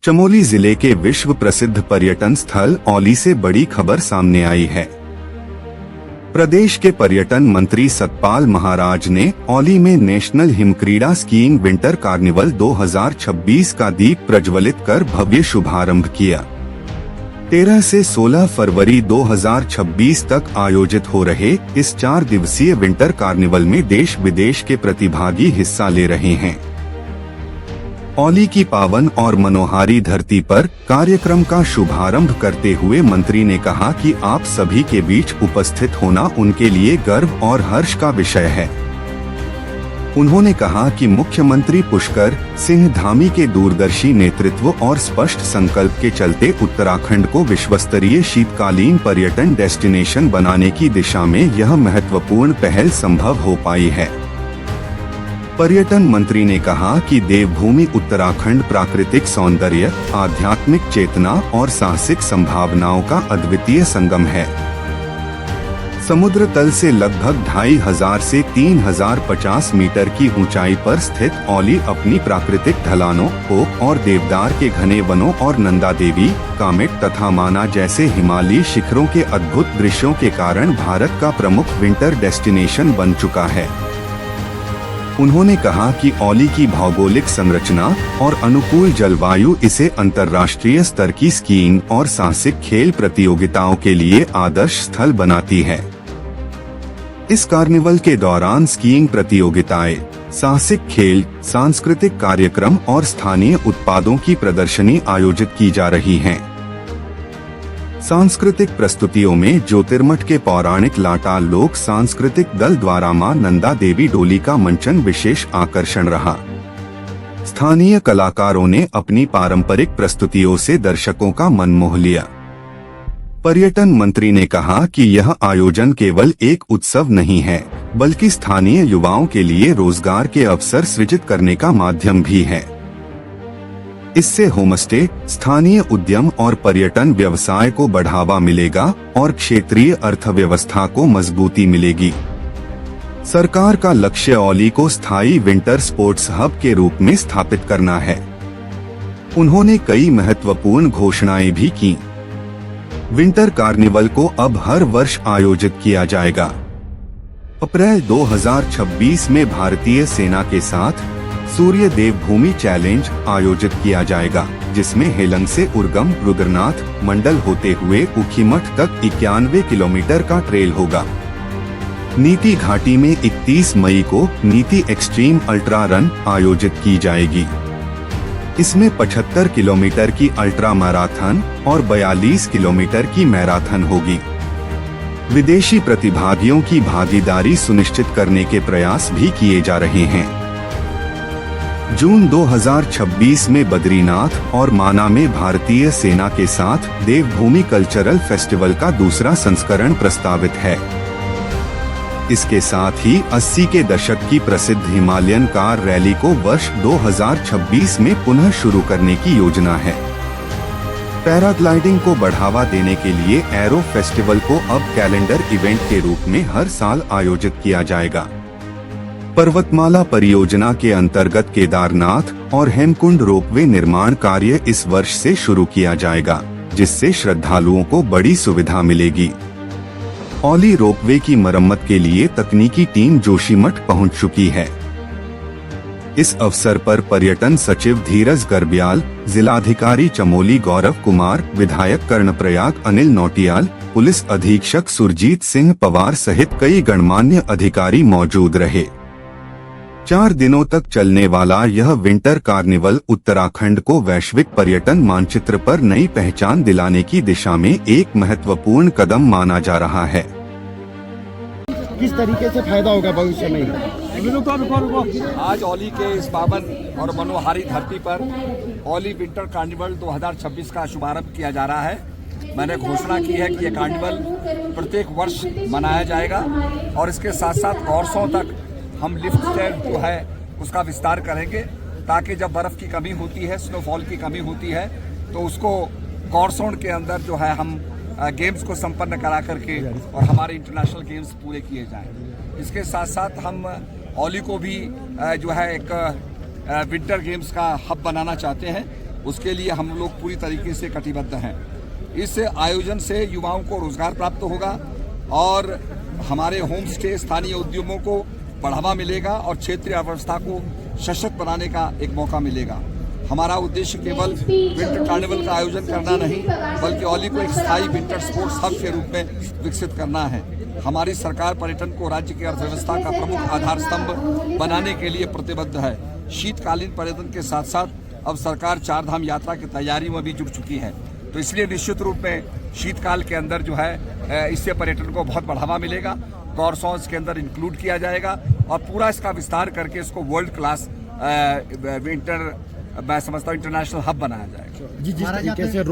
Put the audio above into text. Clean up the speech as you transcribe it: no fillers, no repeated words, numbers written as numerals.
चमोली जिले के विश्व प्रसिद्ध पर्यटन स्थल औली से बड़ी खबर सामने आई है। प्रदेश के पर्यटन मंत्री सतपाल महाराज ने औली में नेशनल हिमक्रीड़ा स्कीइंग विंटर कार्निवल 2026 का दीप प्रज्वलित कर भव्य शुभारंभ किया। 13 से 16 फरवरी 2026 तक आयोजित हो रहे इस 4 दिवसीय विंटर कार्निवल में देश विदेश के प्रतिभागी हिस्सा ले रहे हैं। औली की पावन और मनोहारी धरती पर कार्यक्रम का शुभारंभ करते हुए मंत्री ने कहा कि आप सभी के बीच उपस्थित होना उनके लिए गर्व और हर्ष का विषय है। उन्होंने कहा कि मुख्यमंत्री पुष्कर सिंह धामी के दूरदर्शी नेतृत्व और स्पष्ट संकल्प के चलते उत्तराखंड को विश्वस्तरीय शीतकालीन पर्यटन डेस्टिनेशन बनाने की दिशा में यह महत्वपूर्ण पहल संभव हो पाई है। पर्यटन मंत्री ने कहा कि देवभूमि उत्तराखंड प्राकृतिक सौंदर्य, आध्यात्मिक चेतना और साहसिक संभावनाओं का अद्वितीय संगम है। समुद्र तल से लगभग 2500 से 3050 मीटर की ऊंचाई पर स्थित औली अपनी प्राकृतिक ढलानों, ओक और देवदार के घने वनों और नंदा देवी, कामेट तथा माना जैसे हिमालयी शिखरों के अद्भुत दृश्यों के कारण भारत का प्रमुख विंटर डेस्टिनेशन बन चुका है। उन्होंने कहा कि औली की भौगोलिक संरचना और अनुकूल जलवायु इसे अंतर्राष्ट्रीय स्तर की स्कीइंग और साहसिक खेल प्रतियोगिताओं के लिए आदर्श स्थल बनाती है। इस कार्निवल के दौरान स्कीइंग प्रतियोगिताएं, साहसिक खेल, सांस्कृतिक कार्यक्रम और स्थानीय उत्पादों की प्रदर्शनी आयोजित की जा रही हैं। सांस्कृतिक प्रस्तुतियों में ज्योतिर्मठ के पौराणिक लाटा लोक सांस्कृतिक दल द्वारा मां नंदा देवी डोली का मंचन विशेष आकर्षण रहा। स्थानीय कलाकारों ने अपनी पारंपरिक प्रस्तुतियों से दर्शकों का मन मोह लिया। पर्यटन मंत्री ने कहा कि यह आयोजन केवल एक उत्सव नहीं है, बल्कि स्थानीय युवाओं के लिए रोजगार के अवसर सृजित करने का माध्यम भी है। इससे होमस्टे, स्थानीय उद्यम और पर्यटन व्यवसाय को बढ़ावा मिलेगा और क्षेत्रीय अर्थव्यवस्था को मजबूती मिलेगी। सरकार का लक्ष्य औली को स्थायी विंटर स्पोर्ट्स हब के रूप में स्थापित करना है। उन्होंने कई महत्वपूर्ण घोषणाएं भी की। विंटर कार्निवल को अब हर वर्ष आयोजित किया जाएगा। अप्रैल 2026 में भारतीय सेना के साथ सूर्य देवभूमि चैलेंज आयोजित किया जाएगा, जिसमें हेलंग से उर्गम रुद्रनाथ मंडल होते हुए ऊखीमठ तक 91 किलोमीटर का ट्रेल होगा। नीति घाटी में 31 मई को नीति एक्सट्रीम अल्ट्रा रन आयोजित की जाएगी। इसमें 75 किलोमीटर की अल्ट्रा मैराथन और 42 किलोमीटर की मैराथन होगी। विदेशी प्रतिभागियों की भागीदारी सुनिश्चित करने के प्रयास भी किए जा रहे हैं। जून 2026 में बद्रीनाथ और माना में भारतीय सेना के साथ देवभूमि कल्चरल फेस्टिवल का दूसरा संस्करण प्रस्तावित है। इसके साथ ही 80 के दशक की प्रसिद्ध हिमालयन कार रैली को वर्ष 2026 में पुनः शुरू करने की योजना है। पैराग्लाइडिंग को बढ़ावा देने के लिए एरो फेस्टिवल को अब कैलेंडर इवेंट के रूप में हर साल आयोजित किया जाएगा। पर्वतमाला परियोजना के अंतर्गत केदारनाथ और हेमकुंड रोपवे निर्माण कार्य इस वर्ष से शुरू किया जाएगा, जिससे श्रद्धालुओं को बड़ी सुविधा मिलेगी। औली रोपवे की मरम्मत के लिए तकनीकी टीम जोशीमठ पहुंच चुकी है। इस अवसर पर पर्यटन सचिव धीरज गर्ब्याल, जिलाधिकारी चमोली गौरव कुमार, विधायक कर्णप्रयाग अनिल नौटियाल, पुलिस अधीक्षक सुरजीत सिंह पवार सहित कई गणमान्य अधिकारी मौजूद रहे। 4 दिनों तक चलने वाला यह विंटर कार्निवल उत्तराखंड को वैश्विक पर्यटन मानचित्र पर नई पहचान दिलाने की दिशा में एक महत्वपूर्ण कदम माना जा रहा है। किस तरीके से फायदा होगा भविष्य में? आज औली के इस पावन और मनोहारी धरती पर औली विंटर कार्निवल 2026 का शुभारंभ किया जा रहा है। मैंने घोषणा की है कि यह कार्निवल प्रत्येक वर्ष मनाया जाएगा और इसके साथ साथ गौरसों तक हम लिफ्ट स्टेज जो है उसका विस्तार करेंगे, ताकि जब बर्फ की कमी होती है, स्नोफॉल की कमी होती है, तो उसको गौरसोन के अंदर जो है हम गेम्स को संपन्न करा करके और हमारे इंटरनेशनल गेम्स पूरे किए जाएं। इसके साथ साथ हम औली को भी जो है एक विंटर गेम्स का हब बनाना चाहते हैं, उसके लिए हम लोग पूरी तरीके से कटिबद्ध हैं। इस आयोजन से युवाओं को रोजगार प्राप्त होगा और हमारे होम स्टे स्थानीय उद्यमों को बढ़ावा मिलेगा और क्षेत्रीय अर्थव्यवस्था को सशक्त बनाने का एक मौका मिलेगा। हमारा उद्देश्य केवल विंटर कार्निवल का आयोजन करना नहीं, बल्कि औली को एक स्थायी विंटर स्पोर्ट्स हब के रूप में विकसित करना है। हमारी सरकार पर्यटन को राज्य की अर्थव्यवस्था का प्रमुख आधार स्तंभ बनाने के लिए प्रतिबद्ध है। शीतकालीन पर्यटन के साथ साथ अब सरकार 4 धाम यात्रा की तैयारी में भी जुट चुकी है, तो इसलिए निश्चित रूप में शीतकाल के अंदर जो है इससे पर्यटन को बहुत बढ़ावा मिलेगा। कॉर्सॉन्स के अंदर इंक्लूड किया जाएगा और पूरा इसका विस्तार करके इसको वर्ल्ड क्लास विंटर मैं समझता हूँ इंटरनेशनल हब बनाया जाएगा। जी, जिस तरीके से